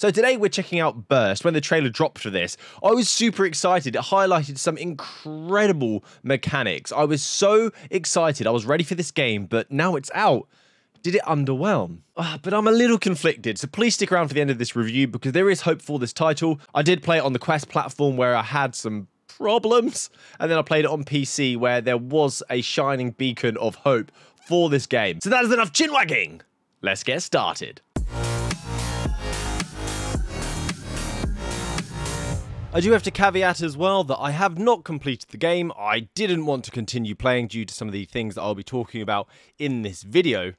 So today we're checking out Burst. When the trailer dropped for this, I was super excited. It highlighted some incredible mechanics. I was so excited. I was ready for this game, but now it's out. Did it underwhelm? But I'm a little conflicted, so please stick around for the end of this review because there is hope for this title. I did play it on the Quest platform where I had some problems, and then I played it on PC where there was a shining beacon of hope for this game. So that is enough chin-wagging. Let's get started. I do have to caveat as well that I have not completed the game. I didn't want to continue playing due to some of the things that I'll be talking about in this video.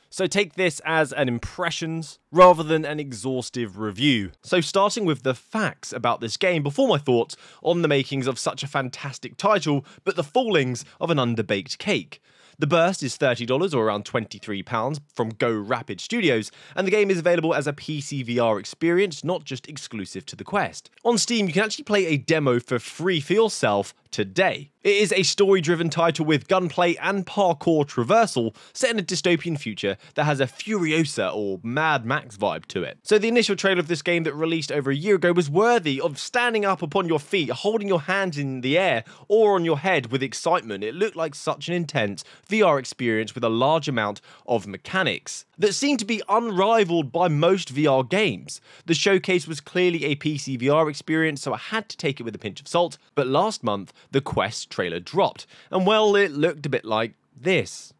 So take this as an impressions rather than an exhaustive review. So starting with the facts about this game before my thoughts on the makings of such a fantastic title, but the fallings of an underbaked cake. The Burst is $30 or around £23 from Go Rapid Studios, and the game is available as a PCVR experience, not just exclusive to the Quest. On Steam, you can actually play a demo for free for yourself today. It is a story-driven title with gunplay and parkour traversal set in a dystopian future that has a Furiosa or Mad Max vibe to it. So the initial trailer of this game that released over a year ago was worthy of standing up upon your feet, holding your hands in the air or on your head with excitement. It looked like such an intense VR experience with a large amount of mechanics that seemed to be unrivaled by most VR games. The showcase was clearly a PC VR experience, so I had to take it with a pinch of salt, but last month, the Quest trailer dropped, and well, it looked a bit like this.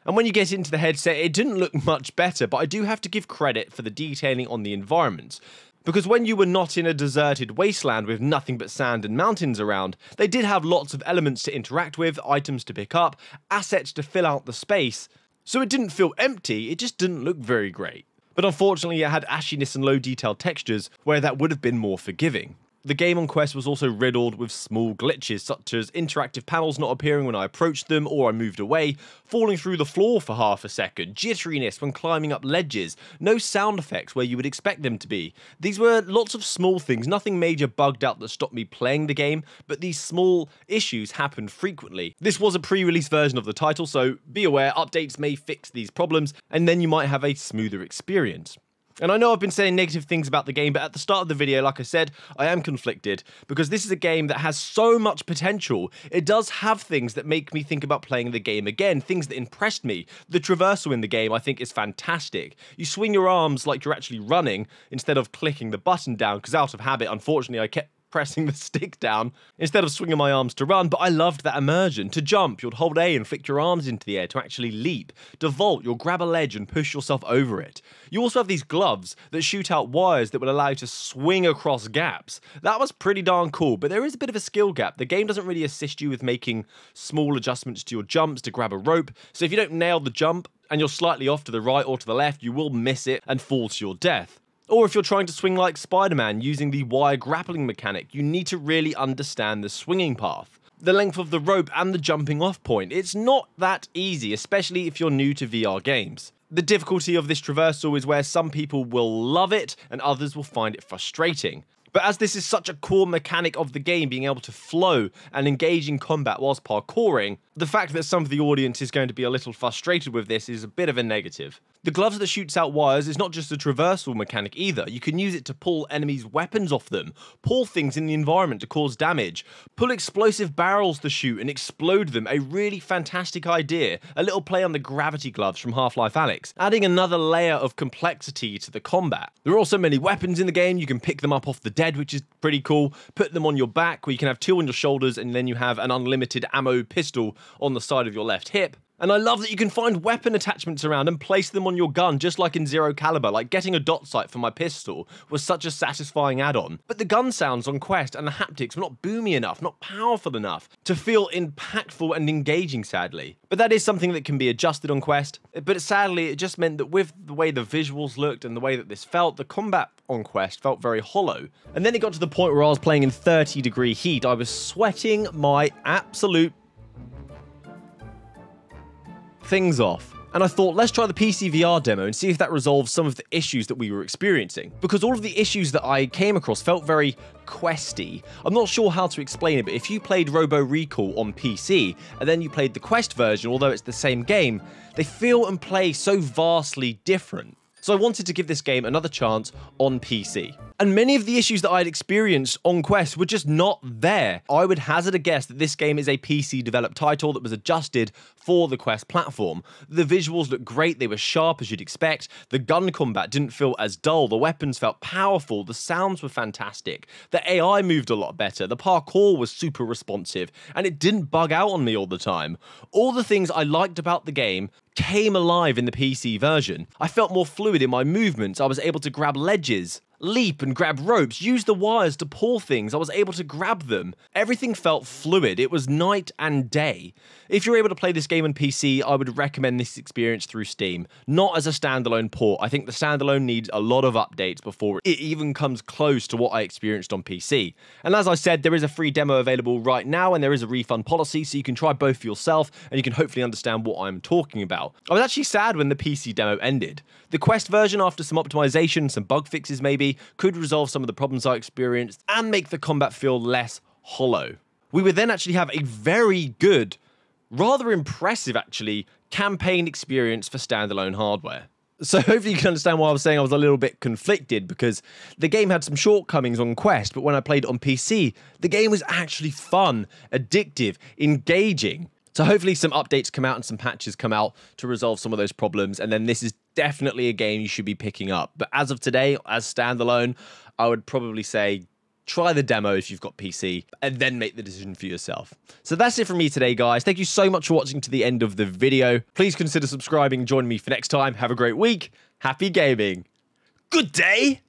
And when you get into the headset, it didn't look much better, but I do have to give credit for the detailing on the environments. Because when you were not in a deserted wasteland with nothing but sand and mountains around, they did have lots of elements to interact with, items to pick up, assets to fill out the space. So it didn't feel empty, it just didn't look very great. But unfortunately it had ashiness and low detailed textures where that would have been more forgiving. The game on Quest was also riddled with small glitches, such as interactive panels not appearing when I approached them or I moved away, falling through the floor for half a second, jitteriness when climbing up ledges, no sound effects where you would expect them to be. These were lots of small things, nothing major bugged out that stopped me playing the game, but these small issues happened frequently. This was a pre-release version of the title, so be aware updates may fix these problems, and then you might have a smoother experience. And I know I've been saying negative things about the game, but at the start of the video, like I said, I am conflicted, because this is a game that has so much potential. It does have things that make me think about playing the game again, things that impressed me. The traversal in the game, I think, is fantastic. You swing your arms like you're actually running, instead of clicking the button down, because out of habit, unfortunately, I kept pressing the stick down instead of swinging my arms to run, but I loved that immersion. To jump, you'd hold A and flick your arms into the air to actually leap. To vault, you'll grab a ledge and push yourself over it. You also have these gloves that shoot out wires that will allow you to swing across gaps. That was pretty darn cool, but there is a bit of a skill gap. The game doesn't really assist you with making small adjustments to your jumps to grab a rope, so if you don't nail the jump and you're slightly off to the right or to the left, you will miss it and fall to your death. Or if you're trying to swing like Spider-Man using the wire grappling mechanic, you need to really understand the swinging path, the length of the rope and the jumping off point. It's not that easy, especially if you're new to VR games. The difficulty of this traversal is where some people will love it and others will find it frustrating. But as this is such a core mechanic of the game, being able to flow and engage in combat whilst parkouring, the fact that some of the audience is going to be a little frustrated with this is a bit of a negative. The gloves that shoots out wires is not just a traversal mechanic either. You can use it to pull enemies' weapons off them, pull things in the environment to cause damage, pull explosive barrels to shoot and explode them. A really fantastic idea. A little play on the gravity gloves from Half-Life Alyx, adding another layer of complexity to the combat. There are also many weapons in the game. You can pick them up off the dead, which is pretty cool. Put them on your back, where you can have two on your shoulders, and then you have an unlimited ammo pistol on the side of your left hip. And I love that you can find weapon attachments around and place them on your gun, just like in Zero Caliber. Like getting a dot sight for my pistol was such a satisfying add-on. But the gun sounds on Quest and the haptics were not boomy enough, not powerful enough to feel impactful and engaging, sadly. But that is something that can be adjusted on Quest. But sadly, it just meant that with the way the visuals looked and the way that this felt, the combat on Quest felt very hollow. And then it got to the point where I was playing in 30-degree heat. I was sweating my absolute things off. And I thought, let's try the PCVR demo and see if that resolves some of the issues that we were experiencing. Because all of the issues that I came across felt very questy. I'm not sure how to explain it, but if you played Robo Recall on PC, and then you played the Quest version, although it's the same game, they feel and play so vastly different. So So I wanted to give this game another chance on PC. And many of the issues that I'd experienced on Quest were just not there. I would hazard a guess that this game is a PC-developed title that was adjusted for the Quest platform. The visuals looked great, they were sharp as you'd expect, the gun combat didn't feel as dull, the weapons felt powerful, the sounds were fantastic, the AI moved a lot better, the parkour was super responsive, and it didn't bug out on me all the time. All the things I liked about the game came alive in the PC version. I felt more fluid in my movements, I was able to grab ledges, leap and grab ropes, use the wires to pull things, I was able to grab them. Everything felt fluid, it was night and day. If you're able to play this game on PC, I would recommend this experience through Steam, not as a standalone port. I think the standalone needs a lot of updates before it even comes close to what I experienced on PC. And as I said, there is a free demo available right now, and there is a refund policy, so you can try both for yourself, and you can hopefully understand what I'm talking about. I was actually sad when the PC demo ended. The Quest version, after some optimization, some bug fixes maybe, could resolve some of the problems I experienced and make the combat feel less hollow. We would then actually have a very good, rather impressive actually, campaign experience for standalone hardware. So hopefully you can understand why I was saying I was a little bit conflicted, because the game had some shortcomings on Quest, but when I played it on PC, the game was actually fun, addictive, engaging. So hopefully some updates come out and some patches come out to resolve some of those problems, and then this is definitely a game you should be picking up. But as of today, as standalone, I would probably say try the demo if you've got PC, and then make the decision for yourself. So that's it from me today, guys. Thank you so much for watching to the end of the video. Please consider subscribing and joining me for next time. Have a great week. Happy gaming. Good day.